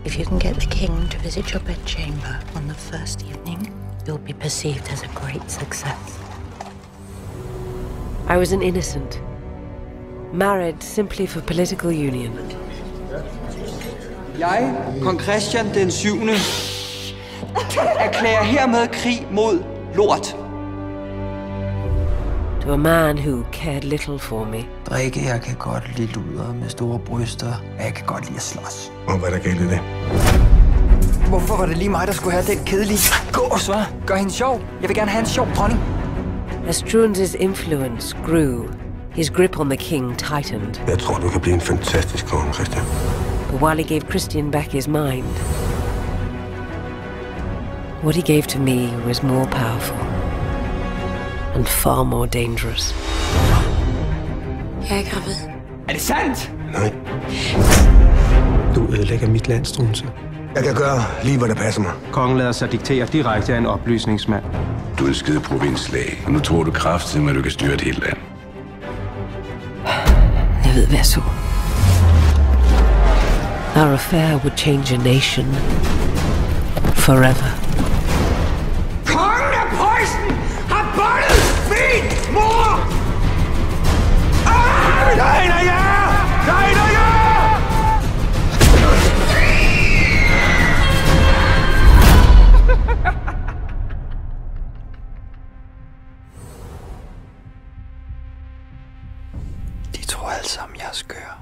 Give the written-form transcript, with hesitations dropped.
If you can get the king to visit your bedchamber on the first evening, you'll be perceived as a great success. I was an innocent, married simply for political union. Jeg, kong Christian den 7. erklærer hermed krig mod lort. To a man who cared little for me. Drikke, jeg kan godt lide luder med store bryster, og jeg kan godt lide at slås. Og hvad der galt i det? Hvorfor var det lige mig, der skulle have den kedelige gås, hva'? Gør hende sjov. Jeg vil gerne have en sjov dronning. As Struensee's influence grew, his grip on the king tightened. Jeg tror, du kan blive en fantastisk konge, Christian. But while he gave Christian back his mind, what he gave to me was more powerful and far more dangerous. Jeg er gravid. Er det sandt? Nej. Du ødelægger mit land, Struensee. Jeg kan gøre lige, hvad der passer mig. Kongen lader sig diktere direkte af en oplysningsmand. Du er en skide provinslæge, og nu tror du kraftigt, at du kan styre et helt land. Jeg ved, hvad jeg så. Our affair would change a nation forever. Kongen af Preussen har bundet min mor! Nej, nej, ja! Nej, nej, ja! De tror alle sammen, jeg er skør.